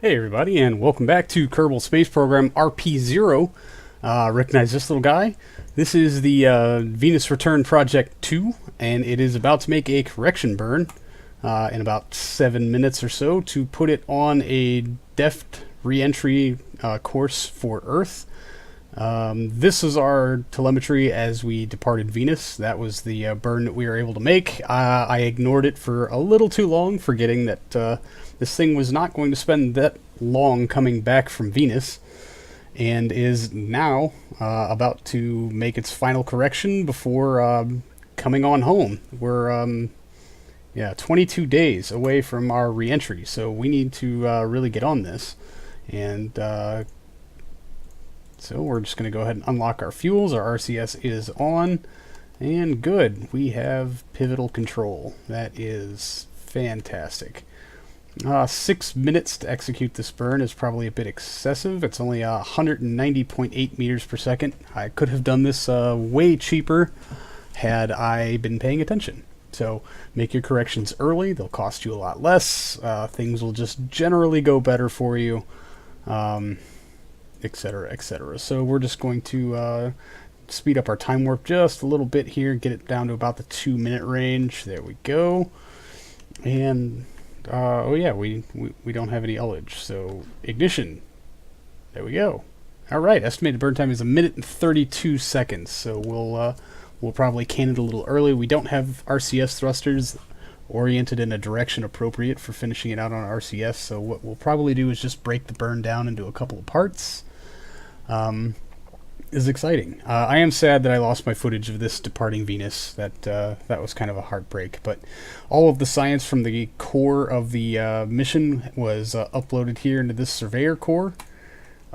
Hey everybody, and welcome back to Kerbal Space Program RP-0. Recognize this little guy? This is the Venus Return Project 2, and it is about to make a correction burn in about 7 minutes or so to put it on a deft reentry course for Earth. This is our telemetry as we departed Venus. That was the burn that we were able to make. I ignored it for a little too long, forgetting that this thing was not going to spend that long coming back from Venus, and is now about to make its final correction before coming on home. We're 22 days away from our reentry, so we need to really get on this. And so we're just going to go ahead and unlock our fuels. Our RCS is on, and good. We have pivotal control. That is fantastic. 6 minutes to execute this burn is probably a bit excessive. It's only 190.8 meters per second. I could have done this way cheaper had I been paying attention. So make your corrections early. They'll cost you a lot less. Things will just generally go better for you, etc., etc. So we're just going to speed up our time warp just a little bit here, get it down to about the 2-minute range. There we go. And oh yeah, we don't have any ullage, so ignition. There we go. All right, estimated burn time is 1 minute and 32 seconds. So we'll probably can it a little early. We don't have RCS thrusters oriented in a direction appropriate for finishing it out on RCS. So what we'll probably do is just break the burn down into a couple of parts. Is exciting. I am sad that I lost my footage of this departing Venus. That was kind of a heartbreak. But all of the science from the core of the mission was uploaded here into this surveyor core.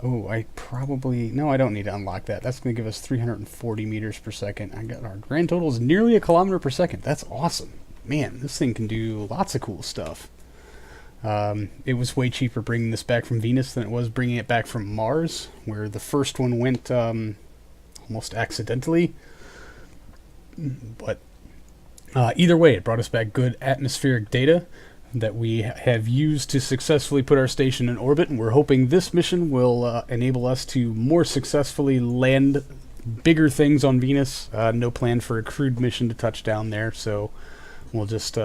Oh, I don't need to unlock that. That's going to give us 340 meters per second. Our grand total is nearly 1 kilometer per second. That's awesome. Man, this thing can do lots of cool stuff. It was way cheaper bringing this back from Venus than it was bringing it back from Mars, where the first one went almost accidentally. But either way, it brought us back good atmospheric data that we have used to successfully put our station in orbit, and we're hoping this mission will enable us to more successfully land bigger things on Venus. No plan for a crewed mission to touch down there, so we'll just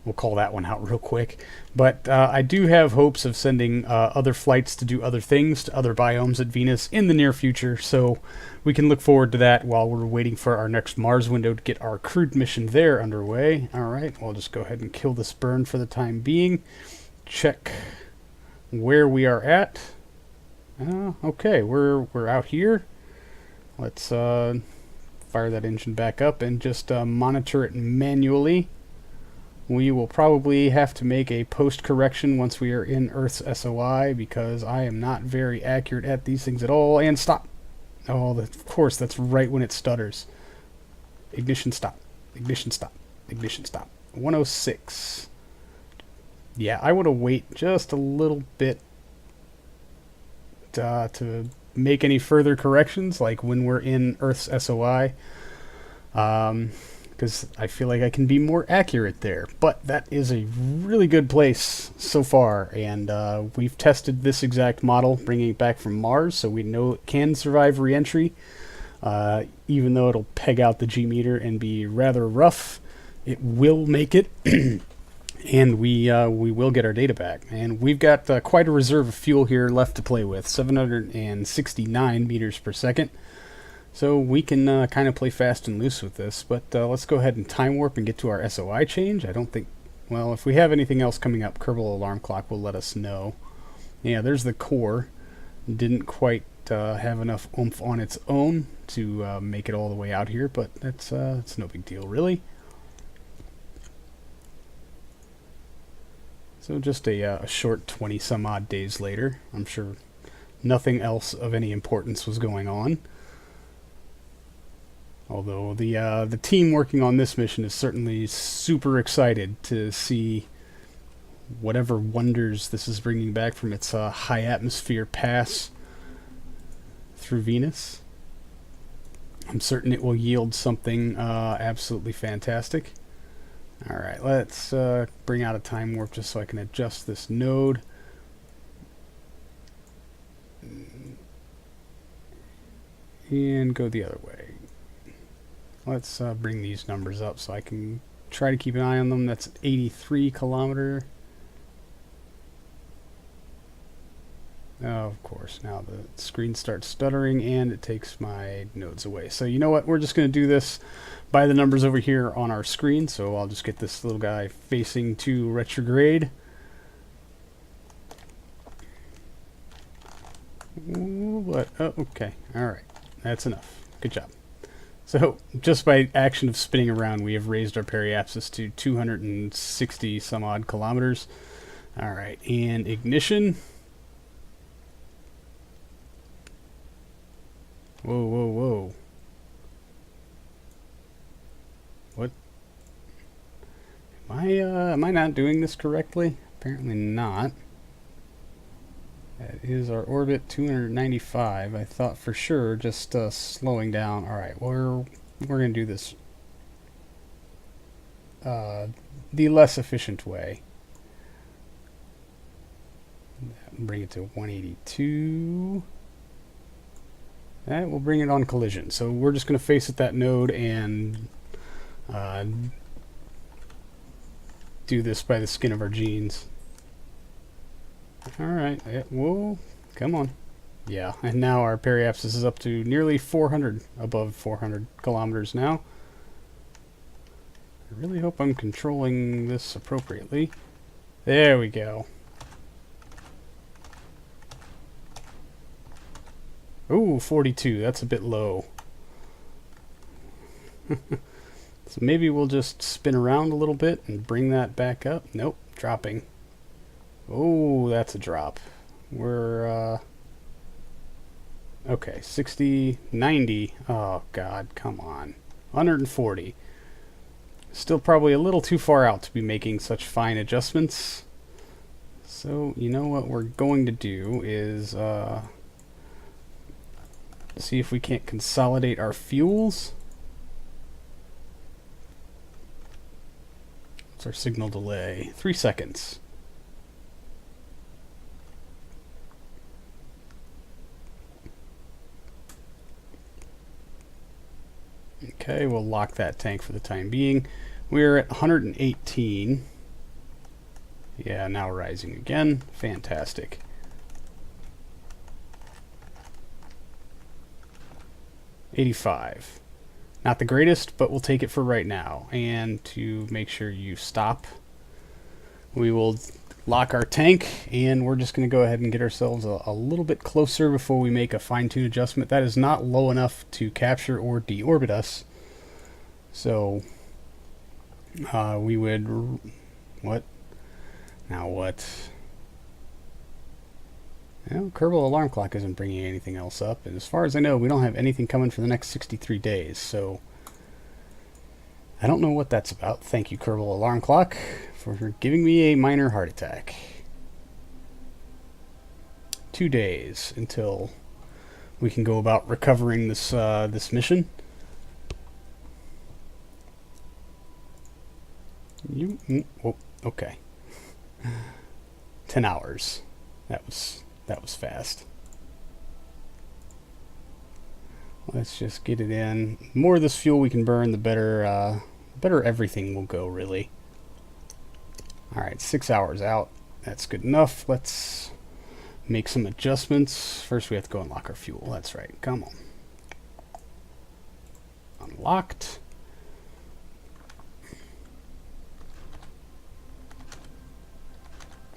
we'll call that one out real quick. But I do have hopes of sending other flights to do other things to other biomes at Venus in the near future, so we can look forward to that while we're waiting for our next Mars window to get our crewed mission there underway. Alright, we'll just go ahead and kill this burn for the time being. Check where we are at. Okay, we're out here. Let's fire that engine back up and just monitor it manually. We will probably have to make a post-correction once we are in Earth's SOI, because I am not very accurate at these things at all. And stop! Oh, of course, that's right when it stutters. Ignition stop. Ignition stop. Ignition stop. 106. Yeah, I want to wait just a little bit to make any further corrections, like when we're in Earth's SOI. Because I feel like I can be more accurate there. But that is a really good place so far, and we've tested this exact model, bringing it back from Mars, so we know it can survive reentry. Even though it'll peg out the G-meter and be rather rough, it will make it, and we will get our data back. And we've got quite a reserve of fuel here left to play with, 769 meters per second. So we can kind of play fast and loose with this, but let's go ahead and time warp and get to our SOI change. I don't think, well, if we have anything else coming up, Kerbal Alarm Clock will let us know. Yeah, there's the core. Didn't quite have enough oomph on its own to make it all the way out here, but that's it's no big deal, really. So just a short 20-some-odd days later. I'm sure nothing else of any importance was going on. Although the team working on this mission is certainly super excited to see whatever wonders this is bringing back from its high atmosphere pass through Venus. I'm certain it will yield something absolutely fantastic. Alright, let's bring out a time warp just so I can adjust this node. and go the other way. Let's bring these numbers up so I can try to keep an eye on them. That's 83 kilometer. Oh, of course, now the screen starts stuttering and it takes my nodes away. So you know what, we're just going to do this by the numbers over here on our screen. So I'll just get this little guy facing to retrograde. Ooh, what? Oh, okay, alright, that's enough. Good job. So just by action of spinning around, we have raised our periapsis to 260 some odd kilometers. Alright, and ignition. Whoa, whoa, whoa. What? Am I not doing this correctly? Apparently not. That is our orbit 295. I thought for sure just slowing down. Alright, we're going to do this the less efficient way. Bring it to 182. That will bring it on collision. So we're just going to face at that node and do this by the skin of our jeans. Alright, whoa, come on. Yeah, and now our periapsis is up to nearly 400, above 400 kilometers now. I really hope I'm controlling this appropriately. There we go. Ooh, 42, that's a bit low. So maybe we'll just spin around a little bit and bring that back up. Nope, dropping. Oh, that's a drop. We're, okay, 60, 90. Oh, God, come on. 140. Still probably a little too far out to be making such fine adjustments. So, you know what we're going to do is, see if we can't consolidate our fuels. What's our signal delay? 3 seconds. Okay, we'll lock that tank for the time being. We're at 118. Yeah, now rising again. Fantastic. $85. Not the greatest, but we'll take it for right now. And to make sure you stop, we will lock our tank, and we're just going to go ahead and get ourselves a little bit closer before we make a fine-tune adjustment. That is not low enough to capture or deorbit us. So we would... What? Now what? Well, Kerbal Alarm Clock isn't bringing anything else up, and as far as I know, we don't have anything coming for the next 63 days, so I don't know what that's about. Thank you, Kerbal Alarm Clock, for giving me a minor heart attack. 2 days until we can go about recovering this this mission. Oh, okay. 10 hours. That was fast. Let's just get it in. The more of this fuel we can burn, the better everything will go, really. Alright, 6 hours out. That's good enough. Let's make some adjustments. First we have to go unlock our fuel. That's right. Come on. Unlocked.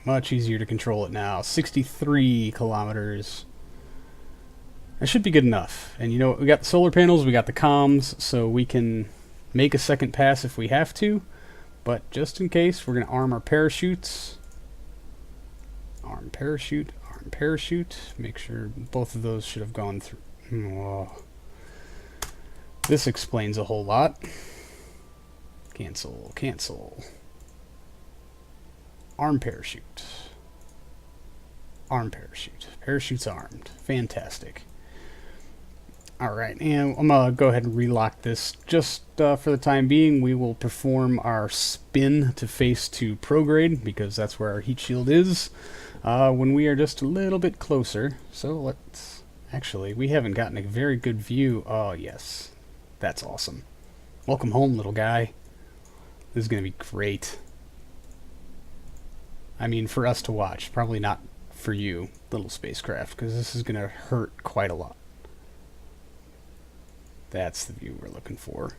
Much easier to control it now. 63 kilometers. That should be good enough. And you know what? We got the solar panels, we got the comms, so we can make a second pass if we have to. But just in case, we're going to arm our parachutes. Arm parachute, arm parachute. Make sure both of those should have gone through. Oh. This explains a whole lot. Cancel, cancel. Arm parachute. Arm parachute. Parachute's armed. Fantastic. Alright, and I'm going to go ahead and relock this. Just for the time being, we will perform our spin to face to prograde, because that's where our heat shield is, when we are just a little bit closer. So let's Actually, we haven't gotten a very good view. Oh, yes. That's awesome. Welcome home, little guy. This is going to be great. I mean, for us to watch. Probably not for you, little spacecraft, because this is going to hurt quite a lot. That's the view we're looking for.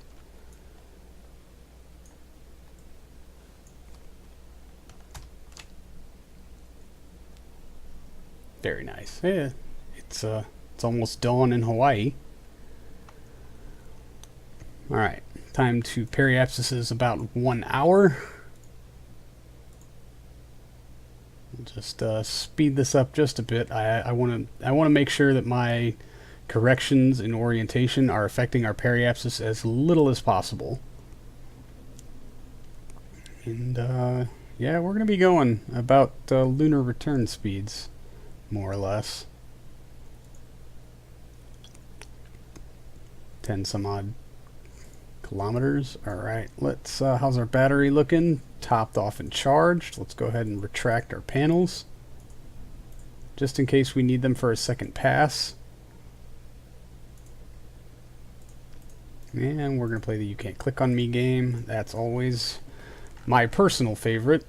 Very nice. Yeah, it's almost dawn in Hawaii. All right, time to periapsis is about 1 hour. Just speed this up just a bit. I want to make sure that my corrections in orientation are affecting our periapsis as little as possible. And yeah, we're going to be going about lunar return speeds, more or less. 10 some odd kilometers. Alright, let's how's our battery looking? Topped off and charged. Let's go ahead and retract our panels just in case we need them for a second pass. And we're going to play the You Can't Click on Me game. That's always my personal favorite.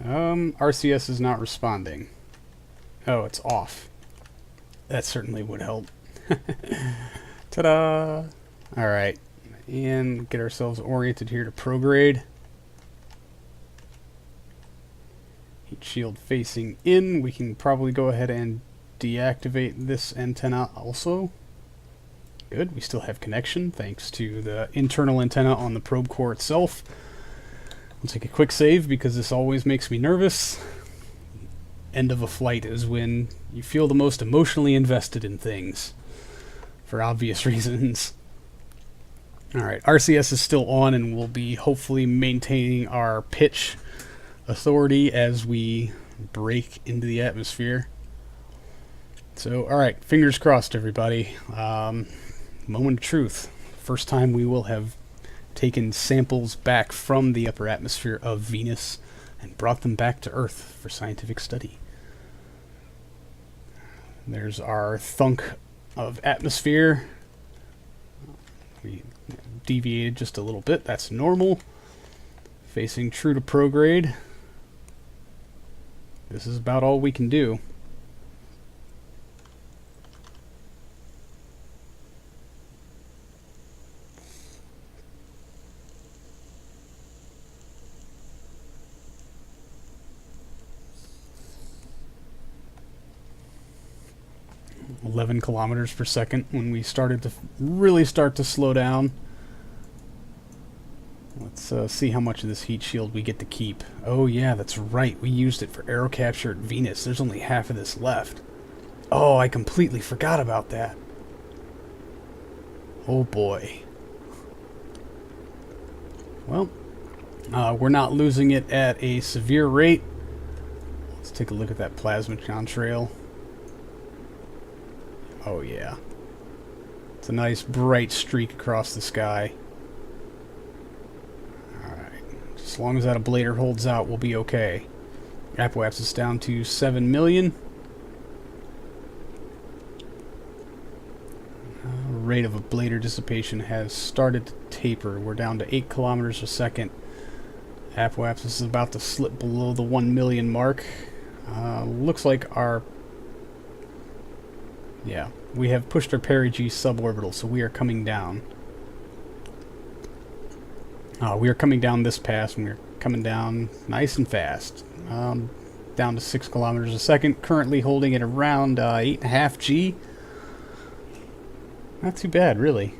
RCS is not responding. Oh, it's off. That certainly would help. Ta-da! Alright, and get ourselves oriented here to prograde. Heat shield facing in. We can probably go ahead and deactivate this antenna also. Good, we still have connection thanks to the internal antenna on the probe core itself. We'll take a quick save because this always makes me nervous. End of a flight is when you feel the most emotionally invested in things, for obvious reasons. Alright, RCS is still on and we'll be hopefully maintaining our pitch authority as we break into the atmosphere. So, alright, fingers crossed everybody. Moment of truth. First time we will have taken samples back from the upper atmosphere of Venus and brought them back to Earth for scientific study. There's our thunk of atmosphere. We deviated just a little bit. That's normal. Facing true to prograde. This is about all we can do. .11 kilometers per second when we started to really start to slow down. Let's see how much of this heat shield we get to keep. Oh yeah, that's right. We used it for Aero capture at Venus. There's only half of this left. Oh, I completely forgot about that. Oh boy. Well, we're not losing it at a severe rate. Let's take a look at that plasma contrail. Oh yeah. It's a nice bright streak across the sky. Alright. As long as that ablator holds out, we'll be okay. Apoapsis down to 7 million. Rate of ablator dissipation has started to taper. We're down to 8 kilometers a second. Apoapsis is about to slip below the 1 million mark. Looks like our... Yeah, we have pushed our perigee suborbital, so we are coming down. We are coming down this pass, and we're coming down nice and fast. Down to 6 kilometers a second, currently holding at around 8.5 G. Not too bad, really.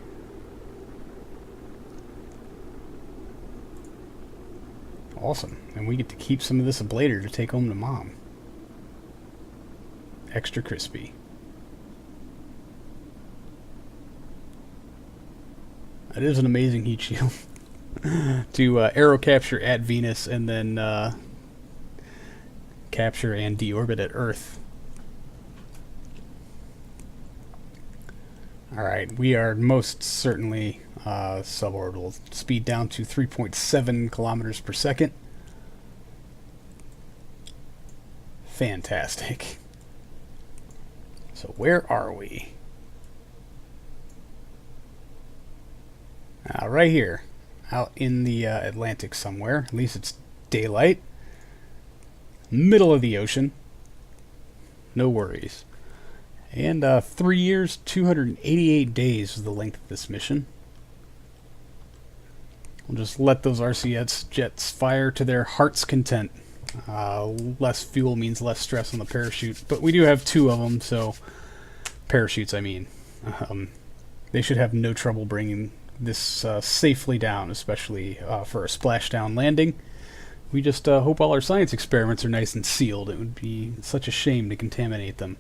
Awesome, and we get to keep some of this ablator to take home to Mom. Extra crispy. That is an amazing heat shield. To Aero capture at Venus and then capture and deorbit at Earth. Alright, we are most certainly suborbital. Speed down to 3.7 kilometers per second. Fantastic. So where are we? Right here. Out in the Atlantic somewhere. At least it's daylight. Middle of the ocean. No worries. And 3 years, 288 days is the length of this mission. We'll just let those RCS jets fire to their heart's content. Less fuel means less stress on the parachute, but we do have 2 of them, so parachutes, I mean. They should have no trouble bringing this safely down, especially for a splashdown landing. We just hope all our science experiments are nice and sealed. It would be such a shame to contaminate them.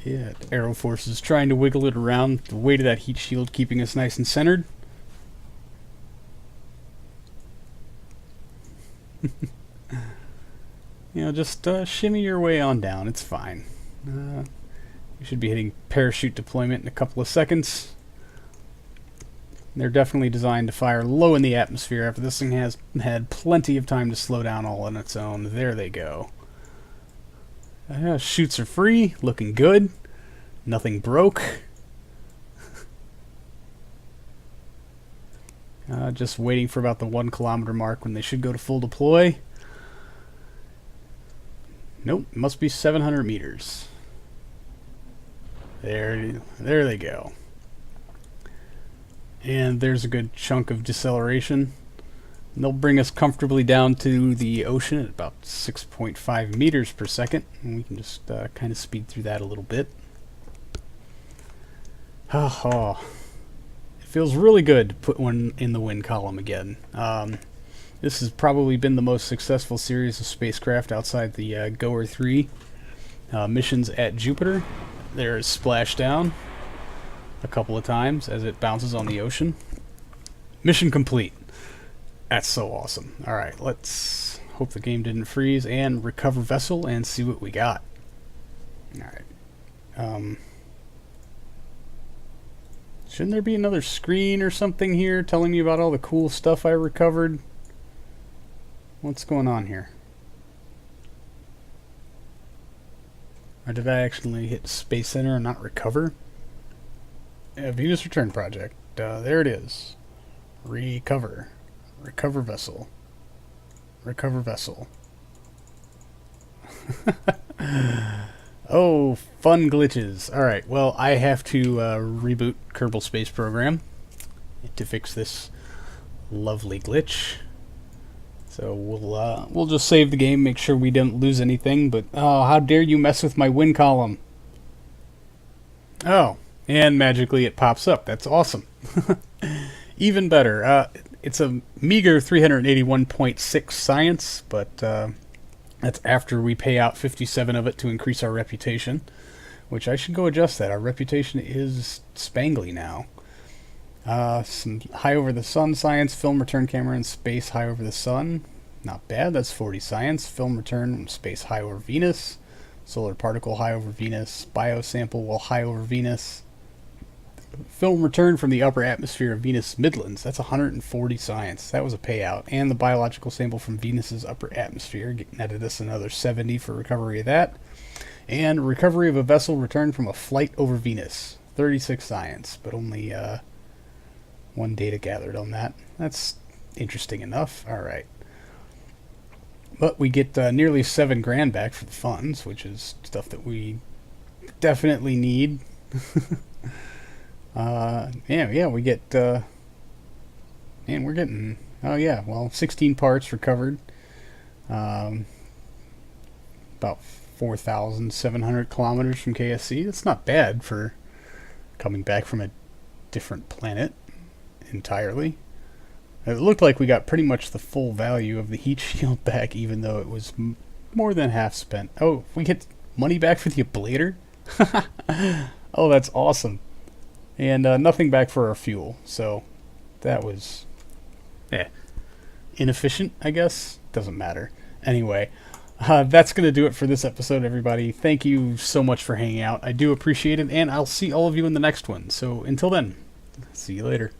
Yeah, Aero Force is trying to wiggle it around, the weight of that heat shield keeping us nice and centered. You know, just shimmy your way on down, it's fine. You should be hitting parachute deployment in a couple of seconds. They're definitely designed to fire low in the atmosphere after this thing has had plenty of time to slow down all on its own. There they go. Chutes are free, looking good. Nothing broke. Just waiting for about the 1 kilometer mark when they should go to full deploy. Nope, it must be 700 meters. There they go. And there's a good chunk of deceleration. And they'll bring us comfortably down to the ocean at about 6.5 meters per second. And we can just kind of speed through that a little bit. Oh, it feels really good to put one in the win column again. This has probably been the most successful series of spacecraft outside the Goer 3 missions at Jupiter. There's splashdown a couple of times as it bounces on the ocean. Mission complete. That's so awesome. Alright, let's hope the game didn't freeze and recover vessel and see what we got. Alright. Shouldn't there be another screen or something here telling me about all the cool stuff I recovered? What's going on here? Or did I actually hit Space Center and not recover? Venus Return Project. There it is. Recover. Recover vessel. Recover vessel. Oh, fun glitches. Alright, well, I have to reboot Kerbal Space Program to fix this lovely glitch. So we'll just save the game, make sure we don't lose anything, but oh, how dare you mess with my win column. Oh, and magically it pops up. That's awesome. Even better. It's a meager 381.6 science, but that's after we pay out 57 of it to increase our reputation, which I should go adjust that. Our reputation is spangly now. Some high over the sun science, film return camera in space high over the sun. Not bad, that's 40 science. Film return space high over Venus. Solar particle high over Venus. Biosample while high over Venus. Film return from the upper atmosphere of Venus Midlands. That's 140 science. That was a payout. And the biological sample from Venus's upper atmosphere. Netted us another 70 for recovery of that. And recovery of a vessel returned from a flight over Venus. 36 science, but only 1 data gathered on that. That's interesting enough. Alright. But we get nearly $7 grand back for the funds, which is stuff that we definitely need. Yeah, we get, and we're getting, oh yeah, well, 16 parts recovered, about 4,700 kilometers from KSC. That's not bad for coming back from a different planet entirely. It looked like we got pretty much the full value of the heat shield back, even though it was more than half spent. Oh, we get money back for the ablator? Oh, that's awesome. And nothing back for our fuel, so that was inefficient, I guess. Doesn't matter. Anyway, That's going to do it for this episode, everybody. Thank you so much for hanging out. I do appreciate it, and I'll see all of you in the next one. So until then, see you later.